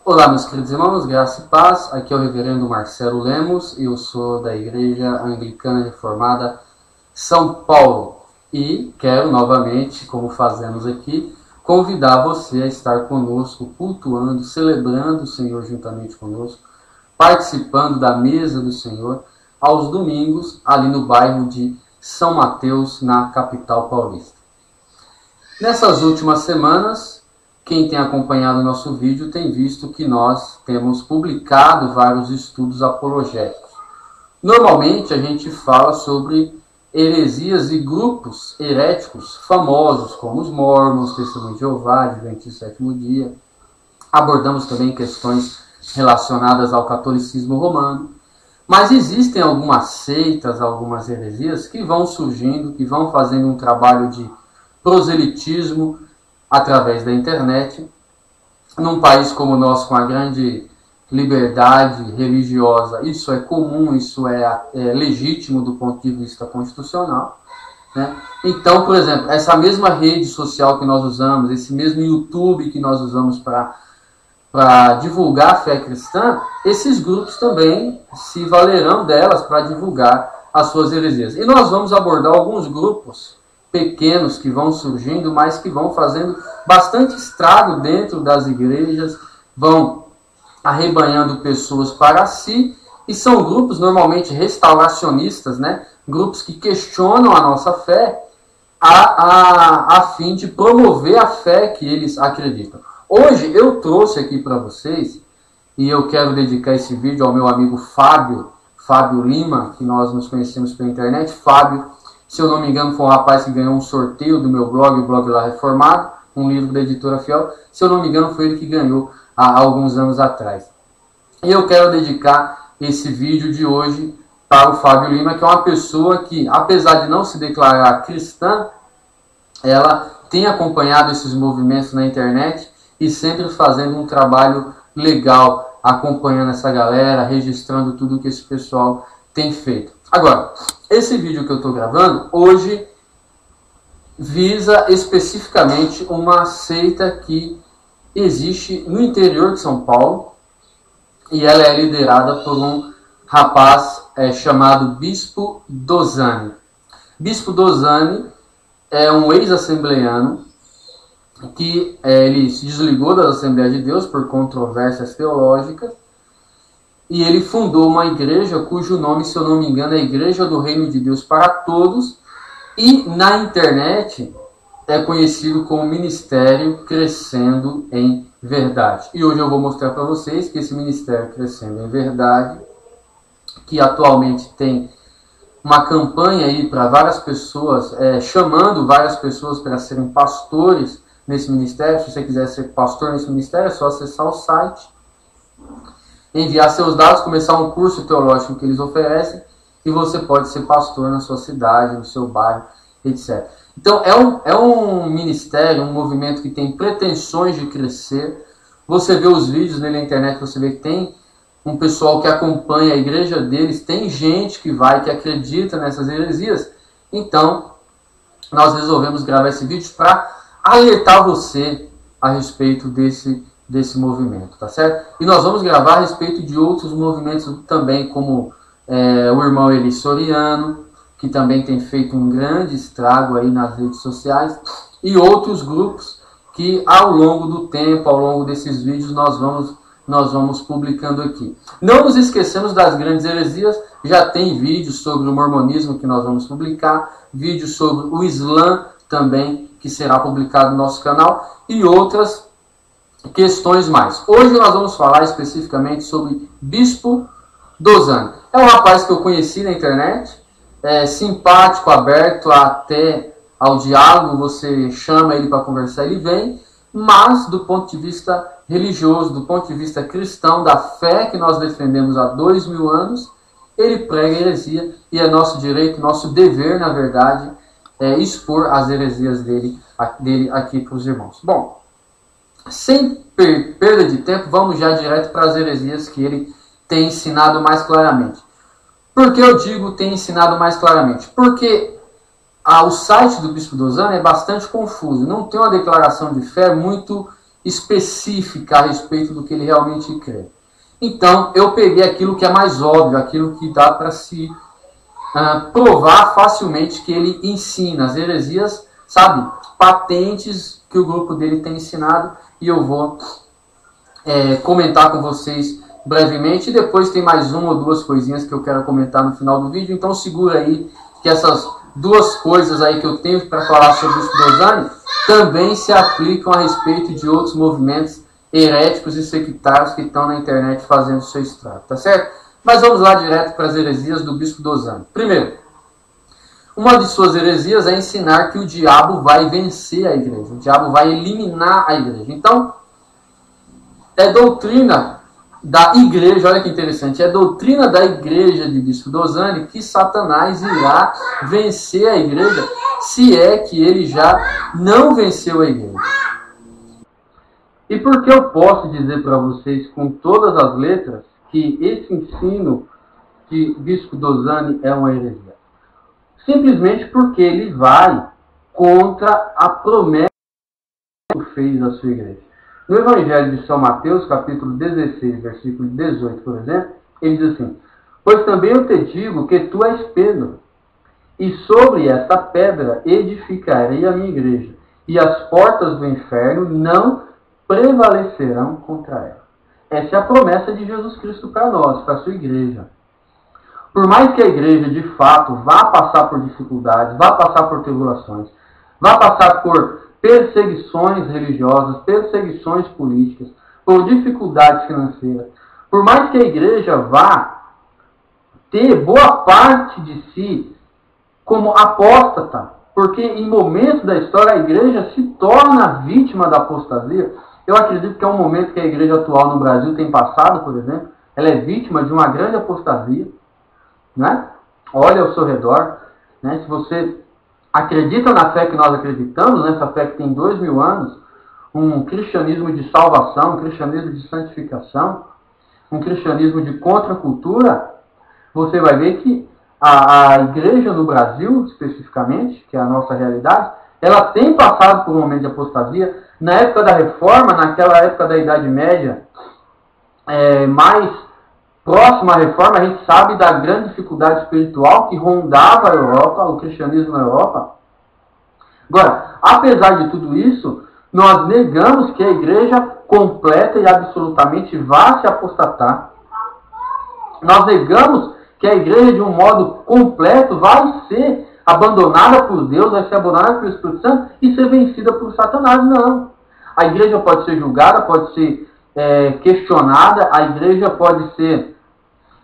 Olá, meus queridos irmãos, graça e paz. Aqui é o reverendo Marcelo Lemos, eu sou da Igreja Anglicana Reformada São Paulo e quero novamente, como fazemos aqui, convidar você a estar conosco, cultuando, celebrando o Senhor juntamente conosco, participando da mesa do Senhor aos domingos, ali no bairro de São Mateus, na capital paulista. Nessas últimas semanas, quem tem acompanhado o nosso vídeo tem visto que nós temos publicado vários estudos apologéticos. Normalmente a gente fala sobre heresias e grupos heréticos famosos, como os Mormons, Testemunho de Jeová, Adventistas do Sétimo Dia. Abordamos também questões relacionadas ao catolicismo romano. Mas existem algumas seitas, algumas heresias que vão surgindo, que vão fazendo um trabalho de proselitismo através da internet. Num país como o nosso, com a grande liberdade religiosa, isso é comum, isso é legítimo do ponto de vista constitucional, né? Então, por exemplo, essa mesma rede social que nós usamos, esse mesmo YouTube que nós usamos para divulgar a fé cristã, esses grupos também se valerão delas para divulgar as suas heresias. E nós vamos abordar alguns grupos pequenos que vão surgindo, mas que vão fazendo bastante estrago dentro das igrejas, vão arrebanhando pessoas para si, e são grupos normalmente restauracionistas, né? Grupos que questionam a nossa fé a fim de promover a fé que eles acreditam. Hoje eu trouxe aqui para vocês, e eu quero dedicar esse vídeo ao meu amigo Fábio Lima, que nós nos conhecemos pela internet. Fábio, se eu não me engano, foi um rapaz que ganhou um sorteio do meu blog, o Blog Lá Reformado, um livro da editora Fiel. Se eu não me engano, foi ele que ganhou há alguns anos atrás. E eu quero dedicar esse vídeo de hoje para o Fábio Lima, que é uma pessoa que, apesar de não se declarar cristã, ela tem acompanhado esses movimentos na internet e sempre fazendo um trabalho legal, acompanhando essa galera, registrando tudo que esse pessoal tem feito. Agora, esse vídeo que eu estou gravando hoje visa especificamente uma seita que existe no interior de São Paulo, e ela é liderada por um rapaz chamado Bispo Dosani. Bispo Dosani é um ex-assembleiano que ele se desligou das Assembleias de Deus por controvérsias teológicas, e ele fundou uma igreja cujo nome, se eu não me engano, é Igreja do Reino de Deus para Todos, e na internet é conhecido como Ministério Crescendo em Verdade. E hoje eu vou mostrar para vocês que esse Ministério Crescendo em Verdade, que atualmente tem uma campanha aí para várias pessoas, chamando várias pessoas para serem pastores nesse ministério. Se você quiser ser pastor nesse ministério, é só acessar o site, enviar seus dados, começar um curso teológico que eles oferecem, e você pode ser pastor na sua cidade, no seu bairro, etc. Então é um ministério, um movimento que tem pretensões de crescer. Você vê os vídeos nele na internet, você vê que tem um pessoal que acompanha a igreja deles, tem gente que vai, que acredita nessas heresias. Então nós resolvemos gravar esse vídeo para alertar você a respeito desse movimento, tá certo? E nós vamos gravar a respeito de outros movimentos também, como o irmão Eli Soriano, que também tem feito um grande estrago aí nas redes sociais, e outros grupos que ao longo do tempo, ao longo desses vídeos, nós vamos publicando aqui. Não nos esquecemos das grandes heresias, já tem vídeos sobre o mormonismo que nós vamos publicar, vídeos sobre o Islã também, que será publicado no nosso canal, e outras questões mais. Hoje nós vamos falar especificamente sobre Bispo Dosani. É um rapaz que eu conheci na internet, simpático, aberto até ao diálogo, você chama ele para conversar, ele vem, mas do ponto de vista religioso, do ponto de vista cristão, da fé que nós defendemos há 2000 anos, ele prega heresia, e é nosso direito, nosso dever, na verdade, expor as heresias dele aqui para os irmãos. Bom, sem perda de tempo, vamos já direto para as heresias que ele tem ensinado mais claramente. Por que eu digo tem ensinado mais claramente? Porque o site do Bispo Dosani é bastante confuso, não tem uma declaração de fé muito específica a respeito do que ele realmente crê. Então, eu peguei aquilo que é mais óbvio, aquilo que dá para se provar facilmente que ele ensina. As heresias, sabe, patentes que o grupo dele tem ensinado, e eu vou comentar com vocês brevemente. E depois tem mais uma ou duas coisinhas que eu quero comentar no final do vídeo. Então segura aí que essas duas coisas aí que eu tenho para falar sobre o Spinozani também se aplicam a respeito de outros movimentos heréticos e sectários que estão na internet fazendo seu estrago, tá certo? Mas vamos lá direto para as heresias do Bispo Dosani. Primeiro, uma de suas heresias é ensinar que o diabo vai vencer a igreja, o diabo vai eliminar a igreja. Então, é doutrina da igreja, olha que interessante, é doutrina da igreja de Bispo Dosani que Satanás irá vencer a igreja, se é que ele já não venceu a igreja. E por que eu posso dizer para vocês com todas as letras que esse ensino de Bispo Dosani é uma heresia? Simplesmente porque ele vai contra a promessa que fez à sua igreja. No Evangelho de São Mateus, capítulo 16, versículo 18, por exemplo, ele diz assim: pois também eu te digo que tu és Pedro, e sobre esta pedra edificarei a minha igreja, e as portas do inferno não prevalecerão contra ela. Essa é a promessa de Jesus Cristo para nós, para a sua igreja. Por mais que a igreja, de fato, vá passar por dificuldades, vá passar por tribulações, vá passar por perseguições religiosas, perseguições políticas, por dificuldades financeiras, por mais que a igreja vá ter boa parte de si como apóstata, porque em momentos da história a igreja se torna vítima da apostasia. Eu acredito que é um momento que a igreja atual no Brasil tem passado, por exemplo, ela é vítima de uma grande apostasia, né? Olha ao seu redor, né? Se você acredita na fé que nós acreditamos, nessa fé que tem 2000 anos, um cristianismo de salvação, um cristianismo de santificação, um cristianismo de contracultura, você vai ver que a igreja no Brasil, especificamente, que é a nossa realidade, ela tem passado por um momento de apostasia. Na época da Reforma, naquela época da Idade Média, mais próxima à Reforma, a gente sabe da grande dificuldade espiritual que rondava a Europa, o cristianismo na Europa. Agora, apesar de tudo isso, nós negamos que a igreja completa e absolutamente vá se apostatar. Nós negamos que a igreja, de um modo completo, vai ser abandonada por Deus, vai ser abandonada pelo Espírito Santo e ser vencida por Satanás. Não. A igreja pode ser julgada, pode ser questionada, a igreja pode ser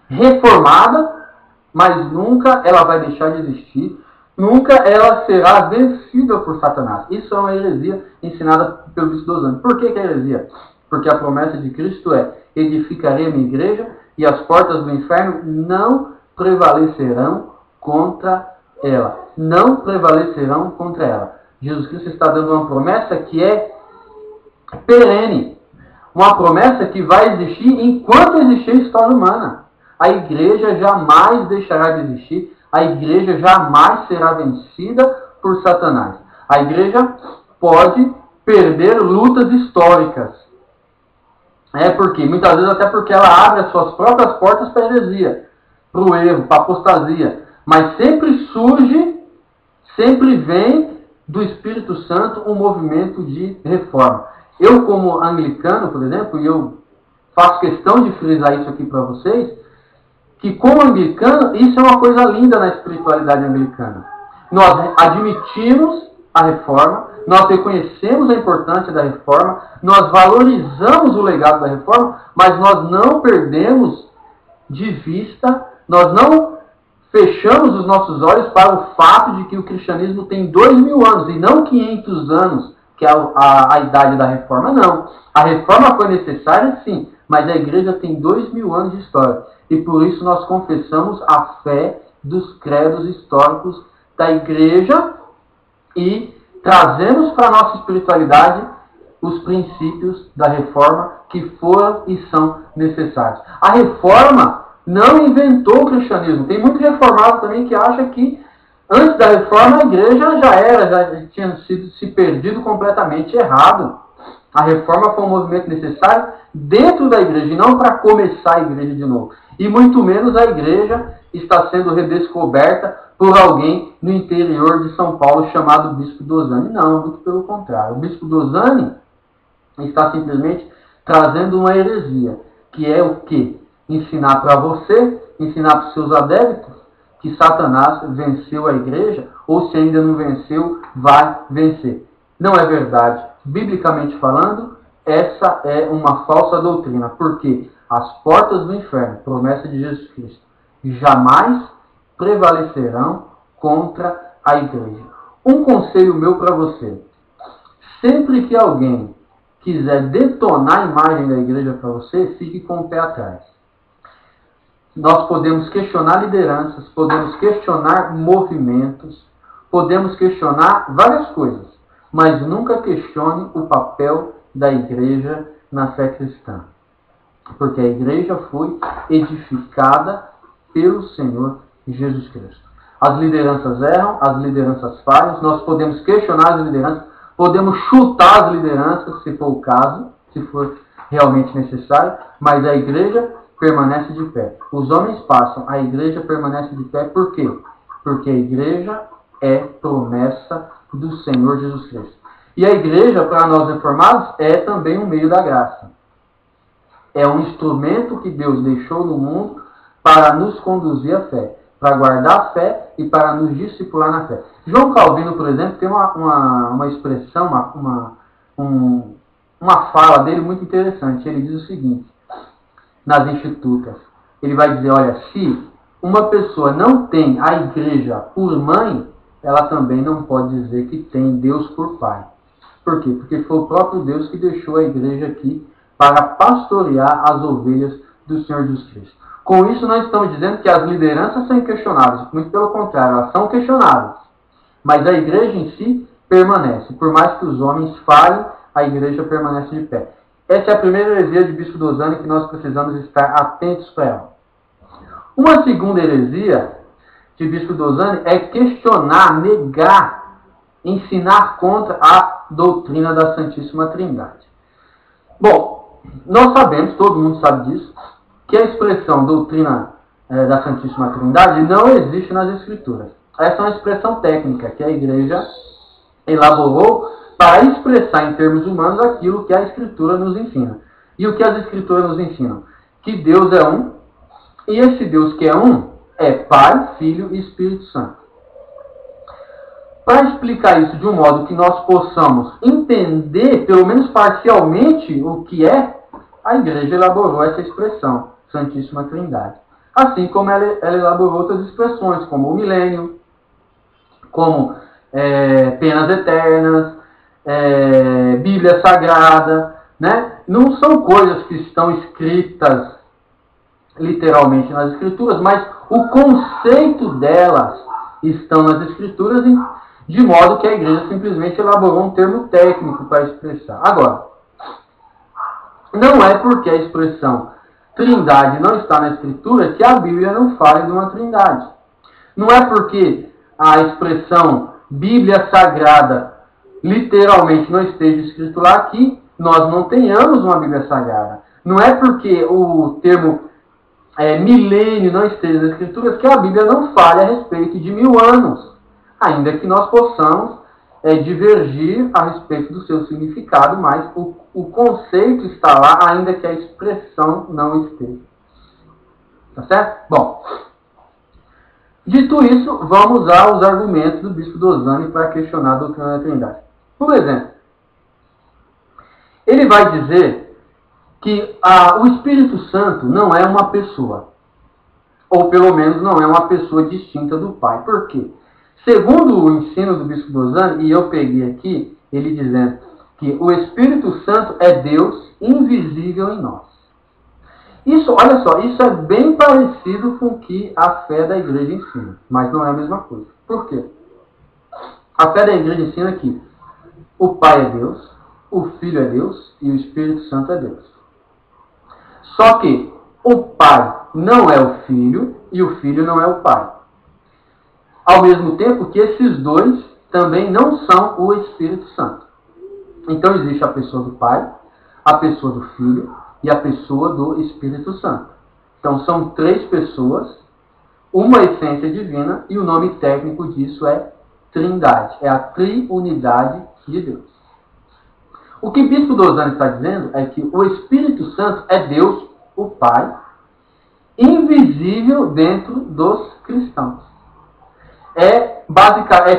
reformada, mas nunca ela vai deixar de existir, nunca ela será vencida por Satanás. Isso é uma heresia ensinada pelo Bispo Dosani. Por que é heresia? Porque a promessa de Cristo é: edificarei a minha igreja e as portas do inferno não prevalecerão contra ela. Não prevalecerão contra ela. Jesus Cristo está dando uma promessa que é perene. Uma promessa que vai existir enquanto existir a história humana. A igreja jamais deixará de existir. A igreja jamais será vencida por Satanás. A igreja pode perder lutas históricas. Porque muitas vezes até porque ela abre as suas próprias portas para a heresia, para o erro, para a apostasia. Mas sempre surge, sempre vem do Espírito Santo um movimento de reforma. Eu, como anglicano, por exemplo, e eu faço questão de frisar isso aqui para vocês, que como anglicano, isso é uma coisa linda na espiritualidade anglicana. Nós admitimos a reforma, nós reconhecemos a importância da reforma, nós valorizamos o legado da reforma, mas nós não perdemos de vista, nós não fechamos os nossos olhos para o fato de que o cristianismo tem 2000 anos e não 500 anos, que é a idade da reforma. Não. A reforma foi necessária, sim, mas a igreja tem 2000 anos de história. E por isso nós confessamos a fé dos credos históricos da igreja e trazemos para a nossa espiritualidade os princípios da reforma que foram e são necessários. A reforma não inventou o cristianismo. Tem muito reformado também que acha que antes da reforma a igreja já tinha sido se perdido completamente. Errado. A reforma foi um movimento necessário dentro da igreja, e não para começar a igreja de novo. E muito menos a igreja está sendo redescoberta por alguém no interior de São Paulo chamado Bispo Dosani. Não, muito pelo contrário. O Bispo Dosani está simplesmente trazendo uma heresia, que é o quê? Ensinar para você, ensinar para os seus adeptos, que Satanás venceu a igreja, ou se ainda não venceu, vai vencer. Não é verdade. Biblicamente falando, essa é uma falsa doutrina, porque as portas do inferno, promessa de Jesus Cristo, jamais prevalecerão contra a igreja. Um conselho meu para você: sempre que alguém quiser detonar a imagem da igreja para você, fique com o pé atrás. Nós podemos questionar lideranças, podemos questionar movimentos, podemos questionar várias coisas, mas nunca questione o papel da igreja na fé cristã. Porque a igreja foi edificada pelo Senhor Jesus Cristo. As lideranças erram, as lideranças falham, nós podemos questionar as lideranças, podemos chutar as lideranças, se for o caso, se for realmente necessário, mas a igreja permanece de pé. Os homens passam, a igreja permanece de pé. Por quê? Porque a igreja é promessa do Senhor Jesus Cristo. E a igreja, para nós reformados, é também um meio da graça. É um instrumento que Deus deixou no mundo para nos conduzir à fé, para guardar a fé e para nos discipular na fé. João Calvino, por exemplo, tem uma expressão, uma fala dele muito interessante. Ele diz o seguinte, nas Institutas. Ele vai dizer, olha, se uma pessoa não tem a igreja por mãe, ela também não pode dizer que tem Deus por pai. Por quê? Porque foi o próprio Deus que deixou a igreja aqui para pastorear as ovelhas do Senhor Jesus Cristo. Com isso, não estamos dizendo que as lideranças são inquestionáveis. Muito pelo contrário, elas são questionáveis. Mas a igreja em si permanece. Por mais que os homens falhem, a igreja permanece de pé. Essa é a primeira heresia de Bispo Dosani que nós precisamos estar atentos para ela. Uma segunda heresia de Bispo Dosani é questionar, negar, ensinar contra a doutrina da Santíssima Trindade. Bom, nós sabemos, todo mundo sabe disso, que a expressão doutrina da Santíssima Trindade não existe nas Escrituras. Essa é uma expressão técnica que a igreja elaborou para expressar em termos humanos aquilo que a Escritura nos ensina. E o que as Escrituras nos ensinam? Que Deus é um, e esse Deus que é um é Pai, Filho e Espírito Santo. Para explicar isso de um modo que nós possamos entender, pelo menos parcialmente, o que é, a igreja elaborou essa expressão, Santíssima Trindade. Assim como ela elaborou outras expressões, como o milênio, como penas eternas, Bíblia Sagrada, né? Não são coisas que estão escritas literalmente nas Escrituras, mas o conceito delas estão nas Escrituras, de modo que a igreja simplesmente elaborou um termo técnico para expressar. Agora, não é porque a expressão Trindade não está na Escritura que a Bíblia não fale de uma Trindade. Não é porque a expressão Bíblia Sagrada literalmente não esteja escrito lá que nós não tenhamos uma Bíblia Sagrada. Não é porque o termo milênio não esteja nas Escrituras que a Bíblia não fale a respeito de 1000 anos. Ainda que nós possamos divergir a respeito do seu significado, mas o conceito está lá, ainda que a expressão não esteja. Tá certo? Bom, dito isso, vamos aos argumentos do Bispo Dosani para questionar a doutrina da Trindade. Por exemplo, ele vai dizer que o Espírito Santo não é uma pessoa, ou pelo menos não é uma pessoa distinta do Pai. Por quê? Segundo o ensino do Bispo Dosani, e eu peguei aqui, ele dizendo que o Espírito Santo é Deus invisível em nós. Isso, olha só, isso é bem parecido com o que a fé da igreja ensina, mas não é a mesma coisa. Por quê? A fé da igreja ensina que o Pai é Deus, o Filho é Deus e o Espírito Santo é Deus. Só que o Pai não é o Filho e o Filho não é o Pai. Ao mesmo tempo que esses dois também não são o Espírito Santo. Então existe a pessoa do Pai, a pessoa do Filho e a pessoa do Espírito Santo. Então são 3 pessoas, uma essência divina, e o nome técnico disso é Trindade. É a triunidade de Deus. O que o Bispo Dosani está dizendo é que o Espírito Santo é Deus, o Pai, invisível dentro dos cristãos. É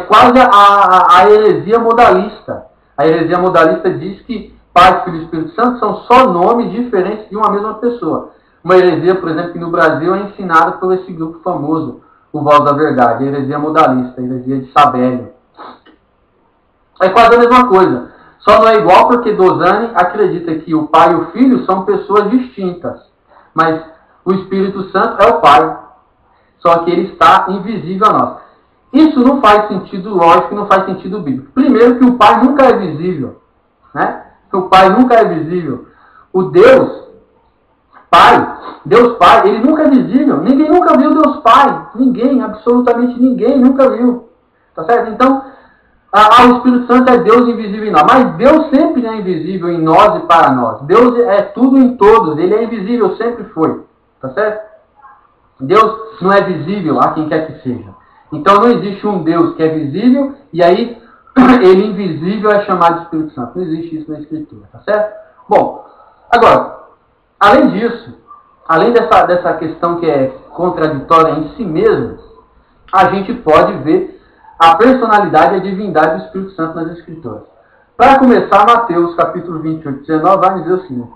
quase a heresia modalista. A heresia modalista diz que Pai, Filho e Espírito Santo são só nomes diferentes de uma mesma pessoa. Uma heresia, por exemplo, que no Brasil é ensinada por esse grupo famoso, o Voz da Verdade, a heresia modalista, a heresia de Sabélio. É quase a mesma coisa. Só não é igual porque Dosani acredita que o Pai e o Filho são pessoas distintas. Mas o Espírito Santo é o Pai. Só que ele está invisível a nós. Isso não faz sentido lógico, não faz sentido bíblico. Primeiro que o Pai nunca é visível. Né? O Pai nunca é visível. O Deus Pai, ele nunca é visível. Ninguém nunca viu Deus Pai. Ninguém, absolutamente ninguém nunca viu. Tá certo? Então, o Espírito Santo é Deus invisível em nós. Mas Deus sempre é invisível em nós e para nós. Deus é tudo em todos. Ele é invisível, sempre foi. Tá certo? Deus não é visível a quem quer que seja. Então não existe um Deus que é visível e aí ele invisível é chamado de Espírito Santo. Não existe isso na Escritura. Tá certo? Bom, agora, além disso, além dessa questão que é contraditória em si mesma, a gente pode ver a personalidade e a divindade do Espírito Santo nas Escrituras. Para começar, Mateus capítulo 28, 19, vai dizer o seguinte: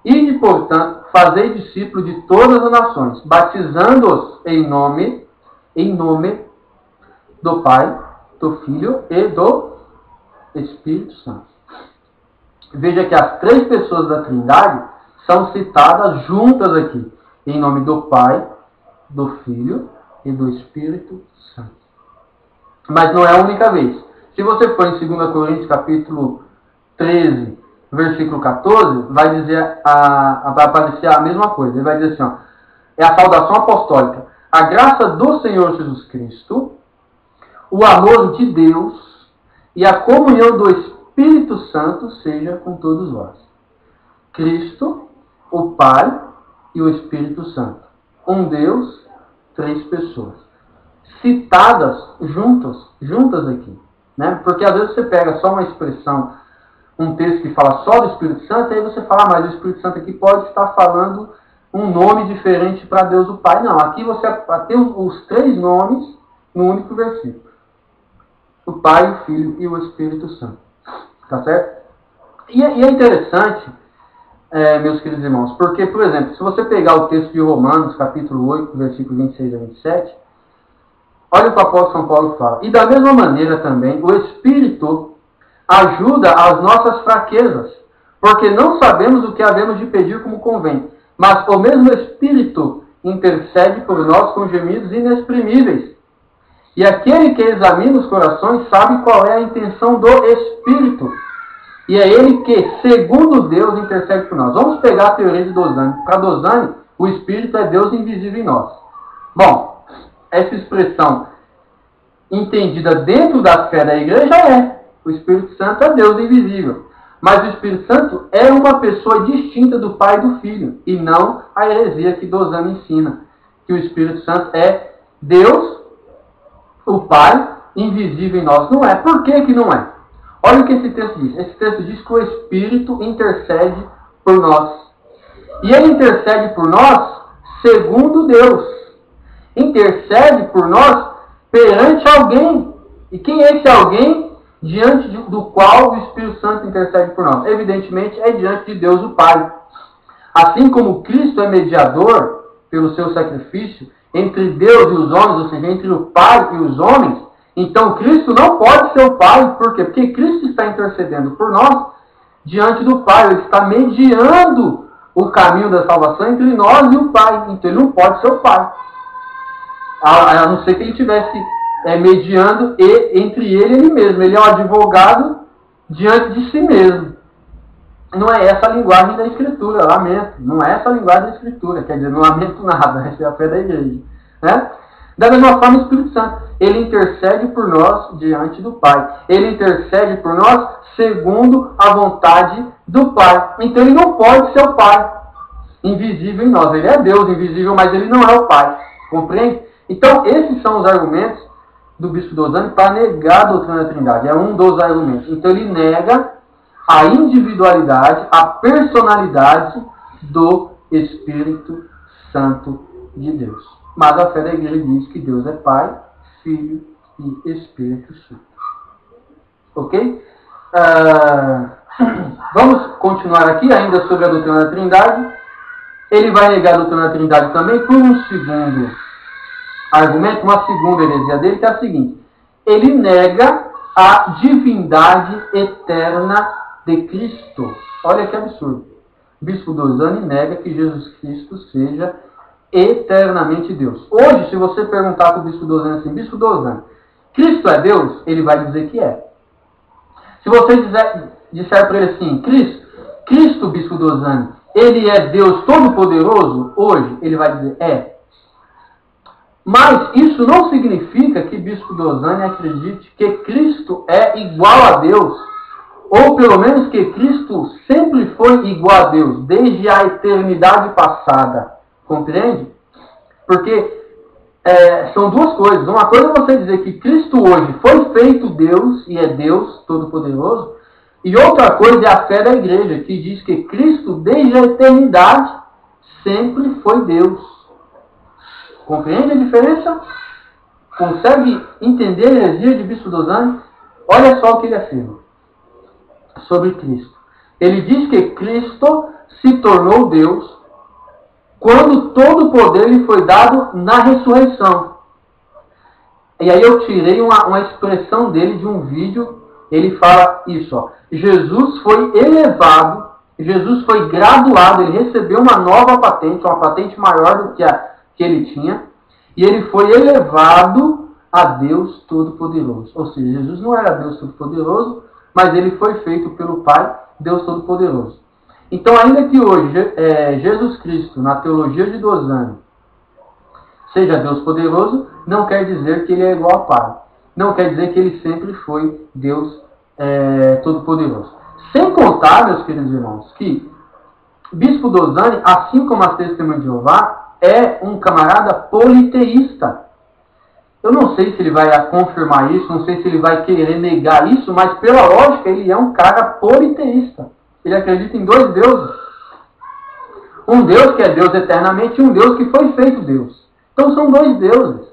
Ide, portanto, fazei discípulos de todas as nações, batizando-os em nome do Pai, do Filho e do Espírito Santo. Veja que as 3 pessoas da Trindade são citadas juntas aqui, em nome do Pai, do Filho e do Espírito Santo. Mas não é a única vez. Se você for em 2 Coríntios capítulo 13, versículo 14, vai aparecer a mesma coisa. Ele vai dizer assim, ó, é a saudação apostólica. A graça do Senhor Jesus Cristo, o amor de Deus e a comunhão do Espírito Santo seja com todos vós. Cristo, o Pai e o Espírito Santo. Um Deus, 3 pessoas. Citadas juntas aqui. Né? Porque às vezes você pega só uma expressão, um texto que fala só do Espírito Santo, e aí você fala, mas o Espírito Santo aqui pode estar falando um nome diferente para Deus o Pai. Não, aqui você tem os 3 nomes no único versículo. O Pai, o Filho e o Espírito Santo. Tá certo? E é interessante, meus queridos irmãos, porque, por exemplo, se você pegar o texto de Romanos, capítulo 8, versículos 26 a 27, olha o que o apóstolo São Paulo fala. E da mesma maneira também, o Espírito ajuda as nossas fraquezas, porque não sabemos o que havemos de pedir como convém. Mas o mesmo Espírito intercede por nós com gemidos inexprimíveis. E aquele que examina os corações sabe qual é a intenção do Espírito. E é ele que, segundo Deus, intercede por nós. Vamos pegar a teoria de Dosani. Para Dosani, o Espírito é Deus invisível em nós. Bom, essa expressão entendida dentro da fé da igreja é: o Espírito Santo é Deus invisível. Mas o Espírito Santo é uma pessoa distinta do Pai e do Filho. E não a heresia que Dosani ensina. Que o Espírito Santo é Deus, o Pai, invisível em nós. Não é. Por que não é? Olha o que esse texto diz. Esse texto diz que o Espírito intercede por nós. E ele intercede por nós segundo Deus. Intercede por nós perante alguém. E quem é esse alguém diante do qual o Espírito Santo intercede por nós? Evidentemente, é diante de Deus o Pai. Assim como Cristo é mediador pelo seu sacrifício entre Deus e os homens, ou seja, entre o Pai e os homens, então Cristo não pode ser o Pai. Por quê? Porque Cristo está intercedendo por nós diante do Pai. Ele está mediando o caminho da salvação entre nós e o Pai. Então ele não pode ser o Pai. A não ser que ele estivesse mediando entre ele e ele mesmo. Ele é um advogado diante de si mesmo. Não é essa a linguagem da Escritura, lamento. Não é essa a linguagem da Escritura. Quer dizer, não lamento nada. Essa é a fé da igreja. Né? Da mesma forma, o Espírito Santo. ele intercede por nós diante do Pai. Ele intercede por nós segundo a vontade do Pai. Então ele não pode ser o Pai invisível em nós. Ele é Deus invisível, mas ele não é o Pai. Compreende? Então esses são os argumentos do Bispo Dosani para negar a doutrina da Trindade. É um dos argumentos. Então ele nega a individualidade, a personalidade do Espírito Santo de Deus. Mas a fé da igreja diz que Deus é Pai, Filho e Espírito Santo. Ok? Vamos continuar aqui ainda sobre a doutrina da Trindade. Ele vai negar a doutrina da Trindade também por um segundo argumento, uma segunda heresia dele, que é a seguinte. Ele nega a divindade eterna de Cristo. Olha que absurdo. O Bispo Dosani nega que Jesus Cristo seja eternamente Deus. Hoje, se você perguntar para o Bispo Dosani assim, Bispo Dosani, Cristo é Deus? Ele vai dizer que é. Se você disser para ele assim, Cristo, Bispo Dosani, ele é Deus Todo-Poderoso? Hoje, ele vai dizer, é. Mas isso não significa que Bispo Dosani acredite que Cristo é igual a Deus, ou pelo menos que Cristo sempre foi igual a Deus, desde a eternidade passada. Compreende? Porque são duas coisas. Uma coisa é você dizer que Cristo hoje foi feito Deus, e é Deus Todo-Poderoso, e outra coisa é a fé da igreja, que diz que Cristo, desde a eternidade, sempre foi Deus. Compreende a diferença? Consegue entender a heresia de Bispo Dosani? Olha só o que ele afirma sobre Cristo. Ele diz que Cristo se tornou Deus quando todo o poder lhe foi dado na ressurreição. E aí eu tirei uma expressão dele de um vídeo. Ele fala isso, ó. Jesus foi elevado, Jesus foi graduado, ele recebeu uma nova patente, uma patente maior do que a que ele tinha, e ele foi elevado a Deus Todo-Poderoso. Ou seja, Jesus não era Deus Todo-Poderoso, mas ele foi feito pelo Pai, Deus Todo-Poderoso. Então, ainda que hoje Jesus Cristo, na teologia de Dosani, seja Deus poderoso, não quer dizer que ele é igual ao Pai. Não quer dizer que ele sempre foi Deus Todo-Poderoso. Sem contar, meus queridos irmãos, que Bispo Dosani, assim como as Testemunhas de Jeová, é um camarada politeísta. Eu não sei se ele vai confirmar isso, não sei se ele vai querer negar isso, mas pela lógica ele é um cara politeísta. Ele acredita em dois deuses. Um Deus que é Deus eternamente e um Deus que foi feito Deus. Então são dois deuses.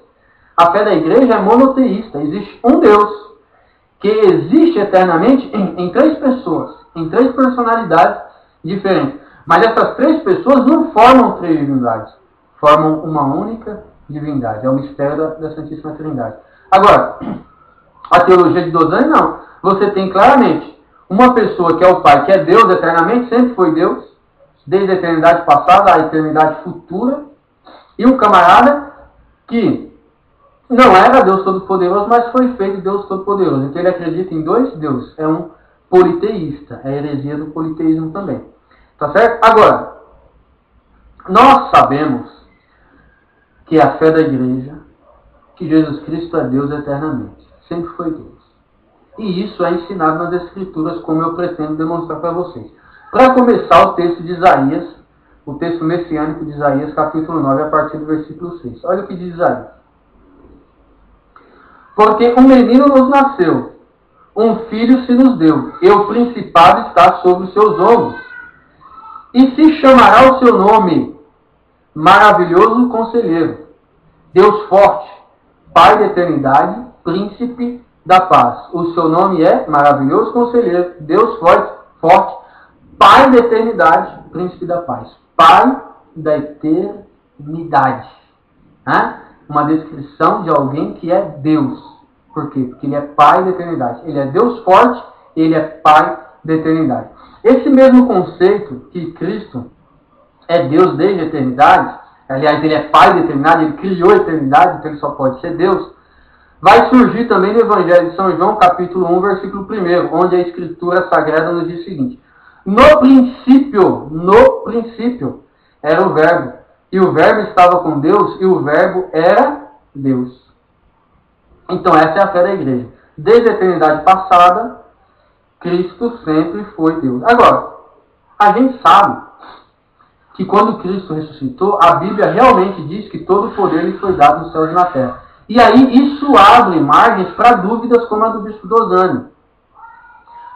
A fé da igreja é monoteísta. Existe um Deus que existe eternamente em três pessoas, em três personalidades diferentes. Mas essas três pessoas não formam três divindades. Formam uma única divindade. É o mistério da Santíssima Trindade. Agora, a teologia de Dosani não. Você tem claramente uma pessoa que é o Pai, que é Deus eternamente, sempre foi Deus, desde a eternidade passada à eternidade futura, e um camarada que não era Deus Todo-Poderoso, mas foi feito Deus Todo-Poderoso. Então ele acredita em dois deuses. É um politeísta. É a heresia do politeísmo também. Tá certo? Agora, nós sabemos que é a fé da igreja, que Jesus Cristo é Deus eternamente. Sempre foi Deus. E isso é ensinado nas Escrituras, como eu pretendo demonstrar para vocês. Para começar, o texto de Isaías, o texto messiânico de Isaías, capítulo 9, a partir do versículo 6. Olha o que diz Isaías. Porque um menino nos nasceu, um filho se nos deu, e o principado está sobre os seus ombros. E se chamará o seu nome, Maravilhoso Conselheiro, Deus Forte, Pai da Eternidade, Príncipe da Paz. O seu nome é Maravilhoso Conselheiro, Deus Forte, Pai da Eternidade, Príncipe da Paz. Pai da Eternidade. Uma descrição de alguém que é Deus. Por quê? Porque ele é Pai da Eternidade. Ele é Deus Forte, ele é Pai da Eternidade. Esse mesmo conceito que Cristo é Deus desde a eternidade, aliás, ele é Pai da eternidade, ele criou a eternidade, então ele só pode ser Deus, vai surgir também no Evangelho de São João, capítulo 1, versículo 1, onde a Escritura Sagrada nos diz o seguinte: no princípio, era o Verbo, e o Verbo estava com Deus, e o Verbo era Deus. Então essa é a fé da igreja. Desde a eternidade passada, Cristo sempre foi Deus. Agora, a gente sabe que quando Cristo ressuscitou, a Bíblia realmente diz que todo o poder lhe foi dado nos céus e na terra. E aí isso abre margens para dúvidas como a do bispo Dosani.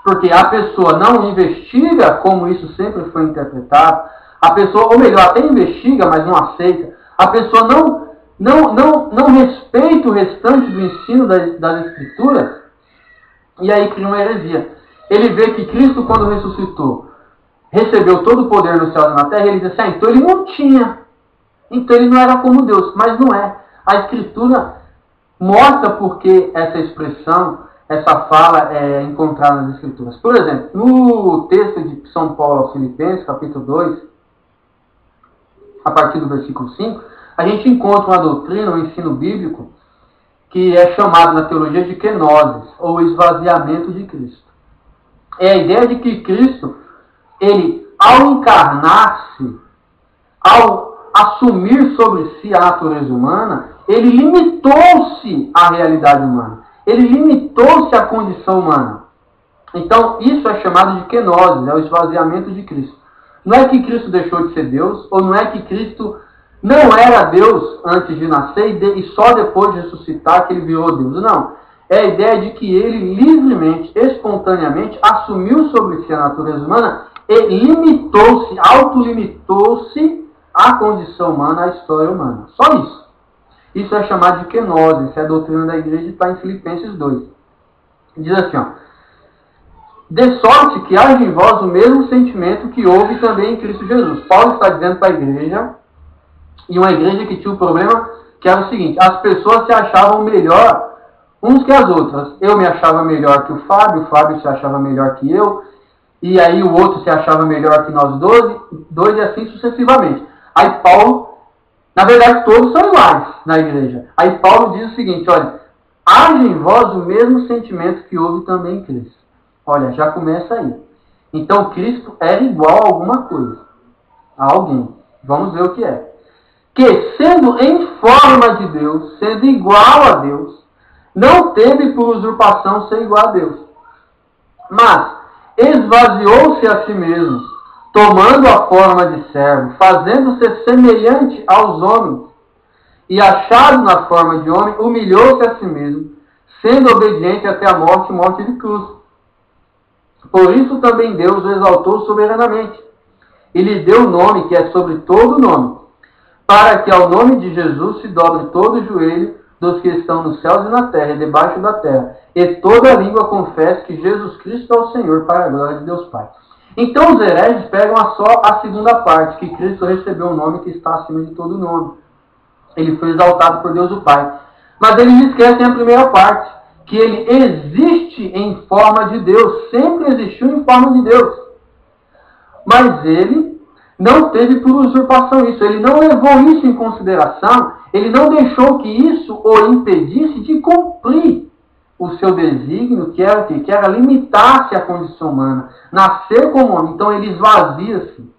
Porque a pessoa não investiga como isso sempre foi interpretado, a pessoa, ou melhor, até investiga, mas não aceita, a pessoa não respeita o restante do ensino das Escrituras, e aí cria uma heresia. Ele vê que Cristo, quando ressuscitou, recebeu todo o poder no céu e na terra, e ele diz assim, então ele não tinha, então ele não era como Deus, mas não é. A Escritura mostra porque essa expressão, essa fala é encontrada nas Escrituras. Por exemplo, no texto de São Paulo aos Filipenses, capítulo 2, a partir do versículo 5, a gente encontra uma doutrina, um ensino bíblico, que é chamado na teologia de kenosis, ou esvaziamento de Cristo. É a ideia de que Cristo, ele, ao encarnar-se, ao assumir sobre si a natureza humana, ele limitou-se à realidade humana. Ele limitou-se à condição humana. Então, isso é chamado de kenosis, é o esvaziamento de Cristo. Não é que Cristo deixou de ser Deus, ou não é que Cristo não era Deus antes de nascer e só depois de ressuscitar que ele virou Deus. Não. É a ideia de que ele livremente, espontaneamente, assumiu sobre si a natureza humana e limitou-se, autolimitou-se à condição humana, à história humana. Só isso. Isso é chamado de kenosis, isso é a doutrina da igreja, está em Filipenses 2. Diz assim, ó, de sorte que haja em vós o mesmo sentimento que houve também em Cristo Jesus. Paulo está dizendo para a igreja, e uma igreja que tinha um problema que era o seguinte, as pessoas se achavam melhor uns que as outras. Eu me achava melhor que o Fábio se achava melhor que eu, e aí o outro se achava melhor que nós dois e assim sucessivamente. Aí Paulo, na verdade todos são iguais na igreja. Aí Paulo diz o seguinte, olha, haja em vós o mesmo sentimento que houve também em Cristo. Olha, já começa aí. Então Cristo era igual a alguma coisa, a alguém. Vamos ver o que é. Que, sendo em forma de Deus, sendo igual a Deus, não teve por usurpação ser igual a Deus. Mas esvaziou-se a si mesmo, tomando a forma de servo, fazendo-se semelhante aos homens, e achado na forma de homem, humilhou-se a si mesmo, sendo obediente até a morte, morte de cruz. Por isso também Deus o exaltou soberanamente, e lhe deu o nome que é sobre todo nome, para que ao nome de Jesus se dobre todo o joelho dos que estão nos céus e na terra e debaixo da terra, e toda a língua confesse que Jesus Cristo é o Senhor, para a glória de Deus Pai. Então os hereges pegam só a segunda parte, que Cristo recebeu um nome que está acima de todo nome. Ele foi exaltado por Deus o Pai. Mas eles esquecem a primeira parte, que ele existe em forma de Deus, sempre existiu em forma de Deus. Mas ele não teve por usurpação isso, ele não levou isso em consideração, ele não deixou que isso o impedisse de cumprir o seu desígnio, que era o quê? Que era limitar-se à condição humana, nascer como homem. Então ele esvazia-se,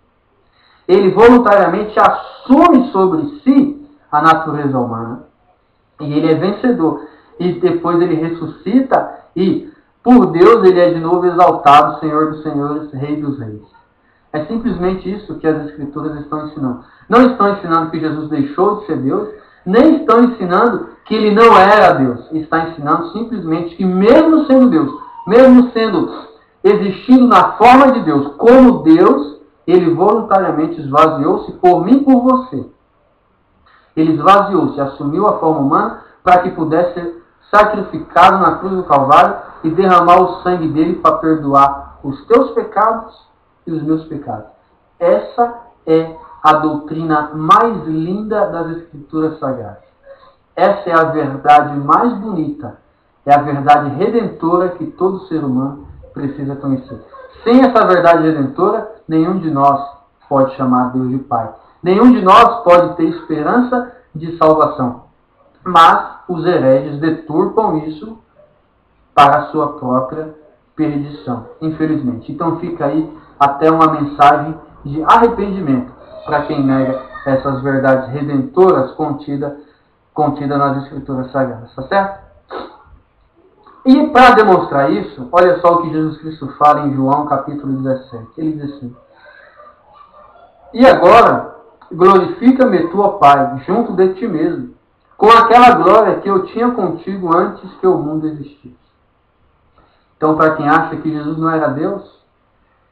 ele voluntariamente assume sobre si a natureza humana, e ele é vencedor. E depois ele ressuscita, e por Deus ele é de novo exaltado, Senhor dos senhores, Rei dos reis. É simplesmente isso que as Escrituras estão ensinando. Não estão ensinando que Jesus deixou de ser Deus, nem estão ensinando que ele não era Deus. Está ensinando simplesmente que mesmo sendo Deus, mesmo existindo na forma de Deus, como Deus, ele voluntariamente esvaziou-se por mim e por você. Ele esvaziou-se, assumiu a forma humana para que pudesse ser sacrificado na cruz do Calvário e derramar o sangue dele para perdoar os teus pecados e os meus pecados. Essa é a doutrina mais linda das Escrituras Sagradas. Essa é a verdade mais bonita. É a verdade redentora que todo ser humano precisa conhecer. Sem essa verdade redentora, nenhum de nós pode chamar Deus de Pai. Nenhum de nós pode ter esperança de salvação. Mas os hereges deturpam isso para a sua própria perdição, infelizmente. Então fica aí até uma mensagem de arrependimento para quem nega essas verdades redentoras contidas nas Escrituras Sagradas. Tá certo? E para demonstrar isso, olha só o que Jesus Cristo fala em João capítulo 17. Ele diz assim: e agora, glorifica-me tu, ó Pai, junto de ti mesmo, com aquela glória que eu tinha contigo antes que o mundo existisse. Então, para quem acha que Jesus não era Deus,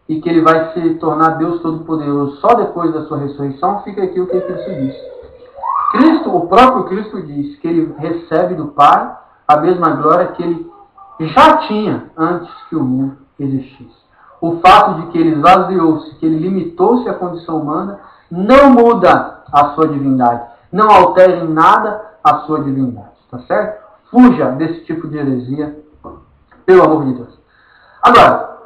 e que ele vai se tornar Deus Todo-Poderoso só depois da sua ressurreição, fica aqui o que Cristo diz. O próprio Cristo diz que ele recebe do Pai a mesma glória que ele já tinha antes que o mundo existisse. O fato de que ele esvaziou-se, que ele limitou-se à condição humana, não muda a sua divindade. Não altera em nada a sua divindade. Tá certo? Fuja desse tipo de heresia, pelo amor de Deus. Agora,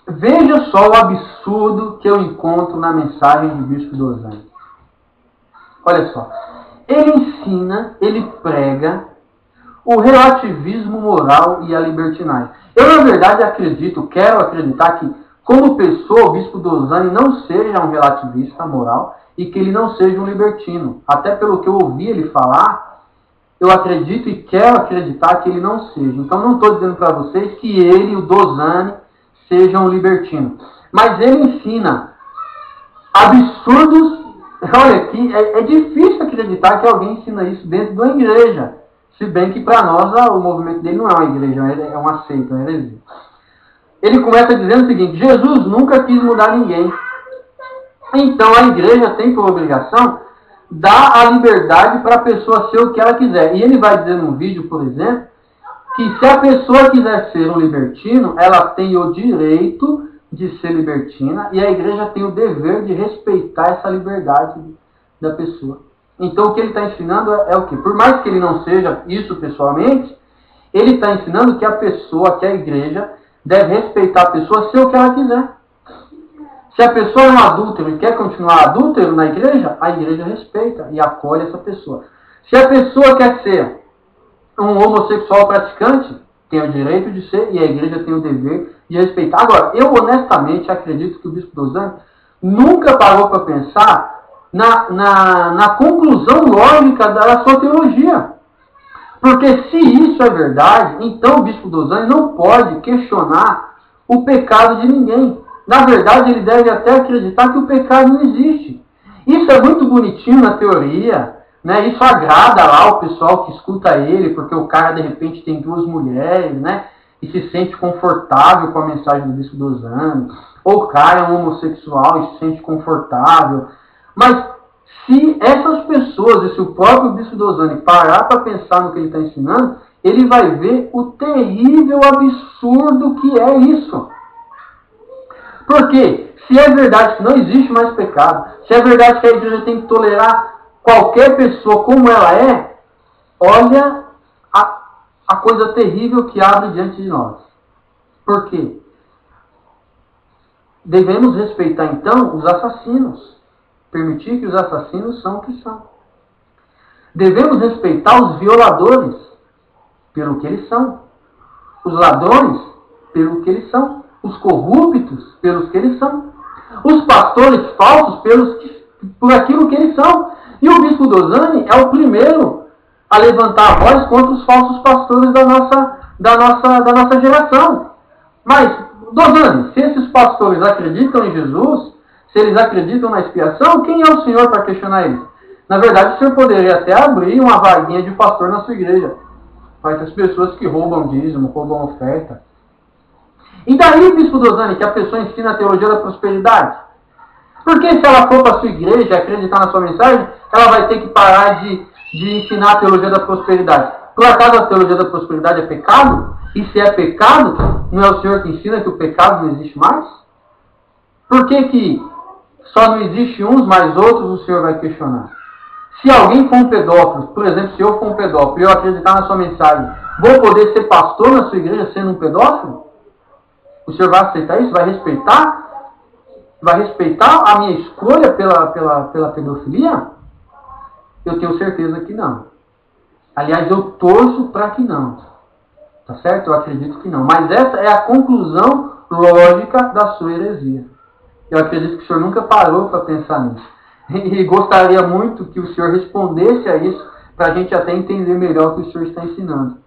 veja só o absurdo que eu encontro na mensagem de Bispo Dosani. Olha só. Ele ensina, ele prega o relativismo moral e a libertinagem. Eu, na verdade, quero acreditar que, como pessoa, o Bispo Dosani não seja um relativista moral e que ele não seja um libertino. Até pelo que eu ouvi ele falar, eu acredito e quero acreditar que ele não seja. Então, não estou dizendo para vocês que ele, o Dosani, seja um libertino. Mas ele ensina absurdos. Olha aqui, é difícil acreditar que alguém ensina isso dentro de uma igreja. Se bem que para nós o movimento dele não é uma igreja, é uma seita, uma heresia. Ele começa dizendo o seguinte: Jesus nunca quis mudar ninguém. Então a igreja tem por obrigação dar a liberdade para a pessoa ser o que ela quiser. E ele vai dizer num vídeo, por exemplo, que se a pessoa quiser ser um libertino, ela tem o direito de ser libertina e a igreja tem o dever de respeitar essa liberdade da pessoa. Então o que ele está ensinando é o quê? Por mais que ele não seja isso pessoalmente, ele está ensinando que a pessoa, que a igreja, deve respeitar a pessoa ser o que ela quiser. Se a pessoa é um adúltero e quer continuar adúltero na igreja, a igreja respeita e acolhe essa pessoa. Se a pessoa quer ser um homossexual praticante, tem o direito de ser e a igreja tem o dever de respeitar. Agora, eu honestamente acredito que o Bispo Dosani nunca parou para pensar na conclusão lógica da sua teologia. Porque se isso é verdade, então o Bispo Dosani não pode questionar o pecado de ninguém. Na verdade, ele deve até acreditar que o pecado não existe. Isso é muito bonitinho na teoria, né? Isso agrada lá o pessoal que escuta ele, porque o cara de repente tem 2 mulheres, né? E se sente confortável com a mensagem do Bispo Dosani. Ou o cara é um homossexual e se sente confortável. Mas se essas pessoas, e se o próprio Bispo Dosani parar para pensar no que ele está ensinando, ele vai ver o terrível absurdo que é isso. Porque se é verdade que não existe mais pecado, se é verdade que a igreja tem que tolerar qualquer pessoa como ela é, olha a coisa terrível que abre diante de nós. Por quê? Devemos respeitar então os assassinos. Permitir que os assassinos são o que são. Devemos respeitar os violadores pelo que eles são. Os ladrões pelo que eles são. Os corruptos pelos que eles são. Os pastores falsos por aquilo que eles são. E o Bispo Dosani é o primeiro a levantar a voz contra os falsos pastores da nossa geração. Mas, Dosani, se esses pastores acreditam em Jesus, se eles acreditam na expiação, quem é o senhor para questionar eles? Na verdade, o senhor poderia até abrir uma vaguinha de pastor na sua igreja. Para essas pessoas que roubam dízimo, roubam oferta. E daí, Bispo Dosani, que a pessoa ensina a teologia da prosperidade? Porque se ela for para a sua igreja e acreditar na sua mensagem, ela vai ter que parar de ensinar a teologia da prosperidade. Por acaso a teologia da prosperidade é pecado? E se é pecado, não é o Senhor que ensina que o pecado não existe mais? Por que só não existe uns, mas outros o Senhor vai questionar? Se alguém for um pedófilo, por exemplo, se eu for um pedófilo e eu acreditar na sua mensagem, vou poder ser pastor na sua igreja sendo um pedófilo? O Senhor vai aceitar isso? Vai respeitar? Vai respeitar a minha escolha pela pedofilia? Eu tenho certeza que não. Aliás, eu torço para que não. Tá certo? Eu acredito que não. Mas essa é a conclusão lógica da sua heresia. Eu acredito que o senhor nunca parou para pensar nisso. E gostaria muito que o senhor respondesse a isso, para a gente até entender melhor o que o senhor está ensinando.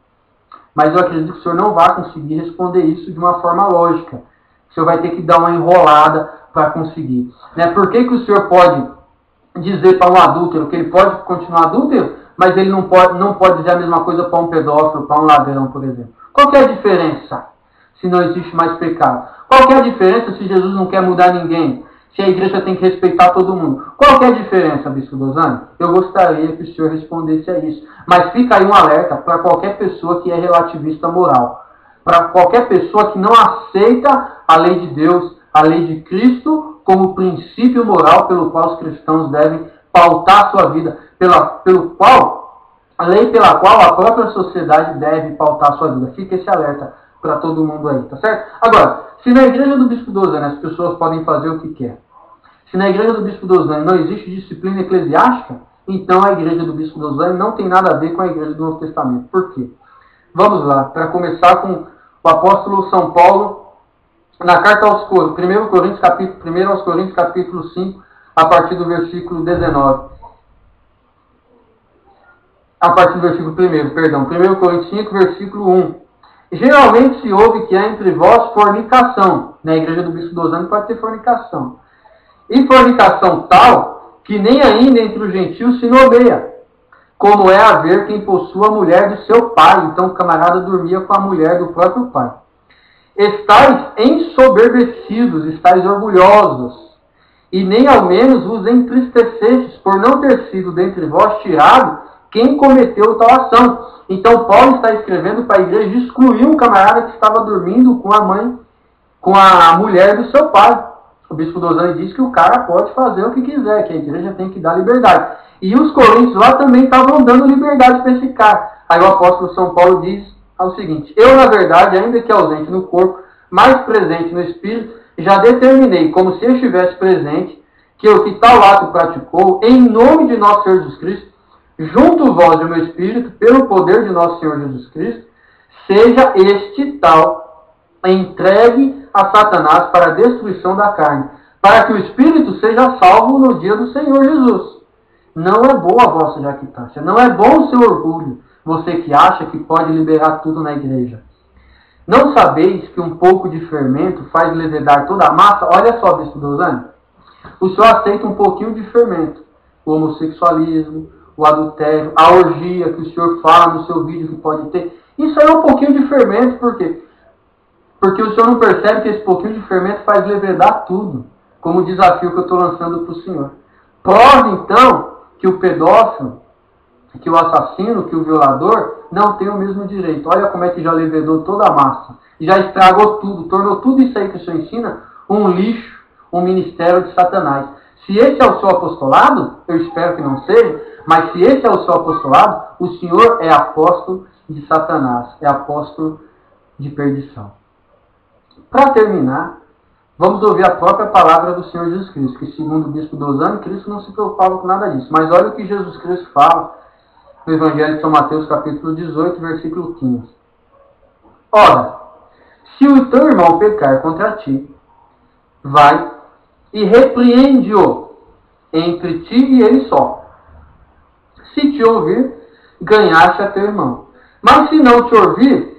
mas eu acredito que o senhor não vai conseguir responder isso de uma forma lógica. O senhor vai ter que dar uma enrolada para conseguir. Né? Por que o senhor pode dizer para um adúltero que ele pode continuar adúltero, mas ele não pode dizer a mesma coisa para um pedófilo, para um ladrão, por exemplo? Qual que é a diferença se não existe mais pecado? Qual que é a diferença se Jesus não quer mudar ninguém? Se a igreja tem que respeitar todo mundo? Qual que é a diferença, Bispo Dosani? Eu gostaria que o senhor respondesse a isso. Mas fica aí um alerta para qualquer pessoa que é relativista moral. Para qualquer pessoa que não aceita a lei de Deus, a lei de Cristo, como princípio moral pelo qual os cristãos devem pautar a sua vida, a lei pela qual a própria sociedade deve pautar a sua vida. Fica esse alerta para todo mundo aí, tá certo? Agora, se na igreja do Bispo Dosani as pessoas podem fazer o que quer, se na igreja do Bispo Dosani não existe disciplina eclesiástica, então a igreja do Bispo Dosani não tem nada a ver com a igreja do Novo Testamento. Por quê? Vamos lá, para começar com o apóstolo São Paulo, na carta aos Coríntios, 1 Coríntios capítulo 5, a partir do versículo 19. A partir do versículo 1 Coríntios 5, versículo 1. Geralmente se ouve que há entre vós fornicação. Na igreja do Bispo Dosani pode ter fornicação. E fornicação tal que nem ainda entre os gentios se nomeia, como é haver quem possua a mulher de seu pai. Então o camarada dormia com a mulher do próprio pai. Estais ensoberbecidos, estais orgulhosos, e nem ao menos vos entristecestes por não ter sido dentre vós tirado quem cometeu tal ação. Então Paulo está escrevendo para a igreja excluir um camarada que estava dormindo com a mulher do seu pai. O Bispo Dosani diz que o cara pode fazer o que quiser, que a igreja tem que dar liberdade. E os coríntios lá também estavam dando liberdade para esse cara. Aí o apóstolo São Paulo diz o seguinte: eu, na verdade, ainda que ausente no corpo, mas presente no espírito, já determinei, como se estivesse presente, que o que tal ato praticou, em nome de nosso Senhor Jesus Cristo, junto vós e o meu espírito, pelo poder de nosso Senhor Jesus Cristo, seja este tal entregue a Satanás para a destruição da carne, para que o espírito seja salvo no dia do Senhor Jesus. Não é boa a vossa jactância, não é bom o seu orgulho, você que acha que pode liberar tudo na igreja. Não sabeis que um pouco de fermento faz levedar toda a massa? Olha só, Bispo Dosani, o senhor aceita um pouquinho de fermento, o homossexualismo, o adultério, a orgia que o senhor fala no seu vídeo que pode ter. Isso aí é um pouquinho de fermento, por quê? Porque o senhor não percebe que esse pouquinho de fermento faz levedar tudo, como o desafio que eu estou lançando para o senhor. Prove, então, que o pedófilo, que o assassino, que o violador, não tem o mesmo direito. Olha como é que já levedou toda a massa. Já estragou tudo, tornou tudo isso aí que o senhor ensina um lixo, um ministério de Satanás. Se esse é o seu apostolado, eu espero que não seja, mas se esse é o seu apostolado, o senhor é apóstolo de Satanás, é apóstolo de perdição. Para terminar, vamos ouvir a própria palavra do Senhor Jesus Cristo, que segundo o Bispo Dosani, Cristo não se preocupava com nada disso. Mas olha o que Jesus Cristo fala no Evangelho de São Mateus, capítulo 18, versículo 15. Ora, se o teu irmão pecar contra ti, vai e repreende-o entre ti e ele só. Se te ouvir, ganhaste a teu irmão. Mas se não te ouvir,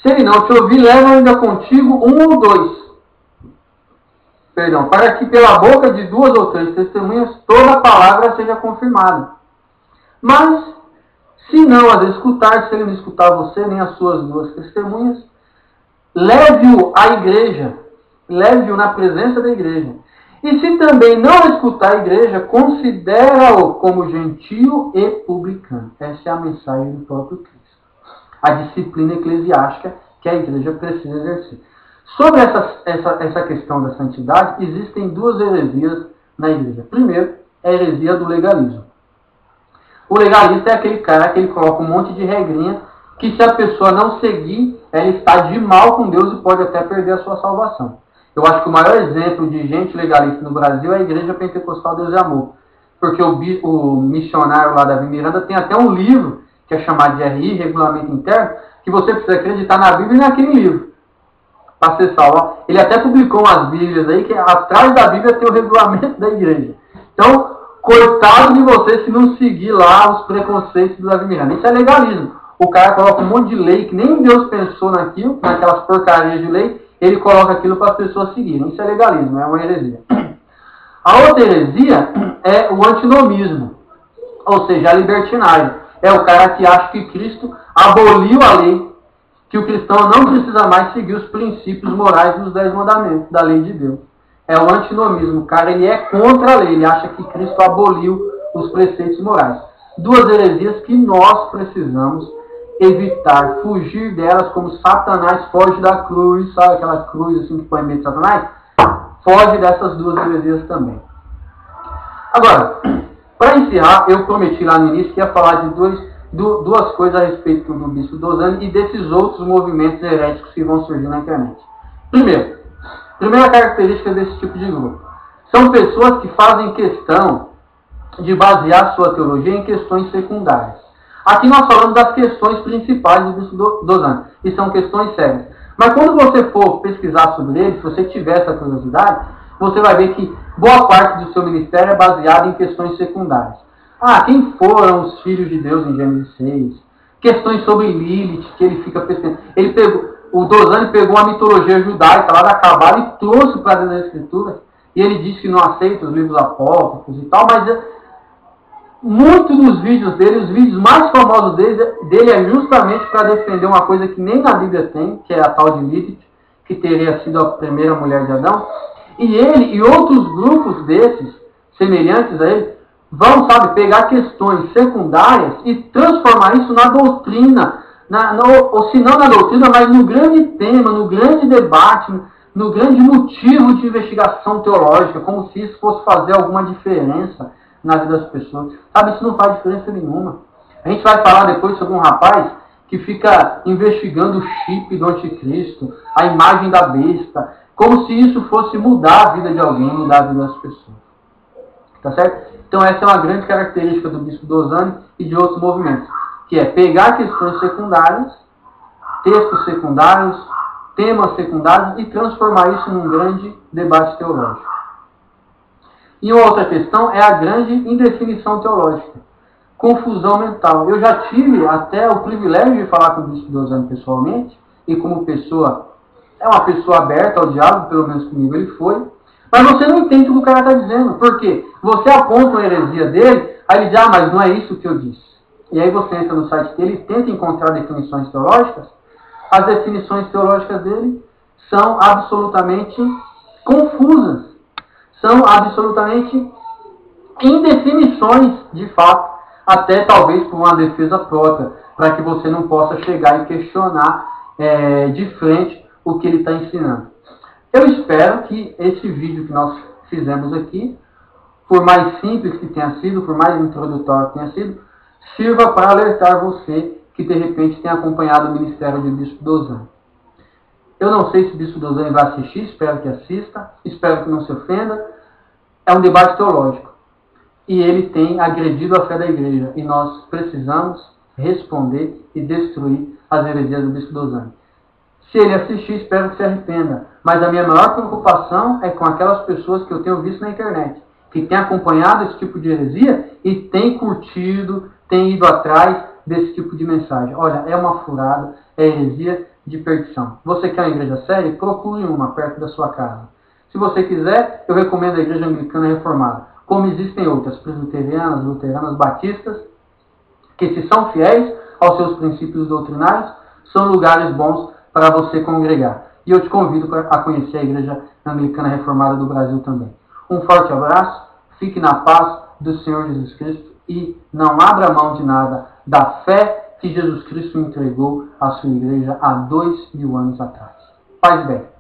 se ele não te ouvir, leva ainda contigo um ou dois. Para que pela boca de 2 ou 3 testemunhas toda a palavra seja confirmada. Mas, se não as escutar, se ele não escutar você, nem as suas 2 testemunhas, leve-o à igreja, leve-o na presença da igreja. E se também não escutar a igreja, considera-o como gentio e publicano. Essa é a mensagem do próprio Cristo. A disciplina eclesiástica que a igreja precisa exercer. Sobre essa questão da santidade, existem 2 heresias na igreja. Primeiro, é a heresia do legalismo. O legalista é aquele cara que ele coloca um monte de regrinha que se a pessoa não seguir, ela está de mal com Deus e pode até perder a sua salvação. Eu acho que o maior exemplo de gente legalista no Brasil é a Igreja Pentecostal Deus e Amor. Porque o missionário lá Davi Miranda tem até um livro, que é chamado de RI, Regulamento Interno, que você precisa acreditar na Bíblia e naquele livro, para ser salvo. Ele até publicou umas Bíblias aí, que atrás da Bíblia tem o regulamento da igreja. Então, coitado de você se não seguir lá os preconceitos do Davi Miranda. Isso é legalismo. o cara coloca um monte de lei que nem Deus pensou naquilo, naquelas porcarias de lei, ele coloca aquilo para as pessoas seguirem. Isso é legalismo, é uma heresia. A outra heresia é o antinomismo, ou seja, a libertinagem. É o cara que acha que Cristo aboliu a lei, que o cristão não precisa mais seguir os princípios morais dos 10 mandamentos da lei de Deus. É o antinomismo. O cara ele é contra a lei, ele acha que Cristo aboliu os preceitos morais. Duas heresias que nós precisamos evitar, fugir delas como Satanás foge da cruz, sabe aquela cruz assim que põe em meio de Satanás? Foge dessas duas heresias também. Agora, para encerrar, eu prometi lá no início que ia falar de duas coisas a respeito do Bispo Dosani e desses outros movimentos heréticos que vão surgir na internet. Primeira característica desse tipo de grupo. São pessoas que fazem questão de basear sua teologia em questões secundárias. Aqui nós falamos das questões principais do Bispo Dosani, e são questões sérias. Mas quando você for pesquisar sobre ele, se você tiver essa curiosidade, você vai ver que boa parte do seu ministério é baseada em questões secundárias. Quem foram os filhos de Deus em Gênesis 6? Questões sobre Lilith, que ele fica pesquisando. O Dosani pegou a mitologia judaica lá da Cabala e trouxe para dentro das Escrituras. E ele disse que não aceita os livros apócrifos e tal, mas muitos dos vídeos dele, os vídeos mais famosos dele é justamente para defender uma coisa que nem na Bíblia tem, que é a tal de Lilith, que teria sido a primeira mulher de Adão. E ele e outros grupos desses, semelhantes a ele, vão, pegar questões secundárias e transformar isso na doutrina, ou se não na doutrina, mas no grande tema, no grande debate, no grande motivo de investigação teológica, como se isso fosse fazer alguma diferença na vida das pessoas. Isso não faz diferença nenhuma. A gente vai falar depois sobre um rapaz que fica investigando o chip do anticristo, a imagem da besta, como se isso fosse mudar a vida de alguém, mudar a vida das pessoas. Tá certo? Então essa é uma grande característica do Bispo Dosani e de outros movimentos, que é pegar questões secundárias, textos secundários, temas secundários e transformar isso num grande debate teológico. E uma outra questão é a grande indefinição teológica, confusão mental. Eu já tive até o privilégio de falar com o Bispo Dosani pessoalmente, e como pessoa, é uma pessoa aberta ao diálogo, pelo menos comigo ele foi, mas você não entende o que o cara está dizendo. Por quê? Você aponta a heresia dele, aí ele diz, mas não é isso que eu disse. E aí você entra no site dele e tenta encontrar definições teológicas. As definições teológicas dele são absolutamente confusas. São absolutamente indefinições, de fato, até talvez por uma defesa própria, para que você não possa chegar e questionar de frente o que ele está ensinando. Eu espero que esse vídeo que nós fizemos aqui, por mais simples que tenha sido, por mais introdutório que tenha sido, sirva para alertar você que de repente tem acompanhado o ministério de Bispo Dosani. Eu não sei se o Bispo Dosani vai assistir, espero que assista, espero que não se ofenda. É um debate teológico. E ele tem agredido a fé da igreja. E nós precisamos responder e destruir as heresias do Bispo Dosani. Se ele assistir, espero que se arrependa. Mas a minha maior preocupação é com aquelas pessoas que eu tenho visto na internet, que têm acompanhado esse tipo de heresia e têm curtido, têm ido atrás desse tipo de mensagem. Olha, é uma furada, é heresia de perdição. Você quer uma igreja séria? Procure uma perto da sua casa. Se você quiser, eu recomendo a Igreja Anglicana Reformada. Como existem outras, presbiterianas, luteranas, batistas, que se são fiéis aos seus princípios doutrinários, são lugares bons para você congregar. E eu te convido a conhecer a Igreja Anglicana Reformada do Brasil também. Um forte abraço, fique na paz do Senhor Jesus Cristo e não abra mão de nada da fé que Jesus Cristo entregou à sua igreja há 2000 anos atrás. Paz e bem.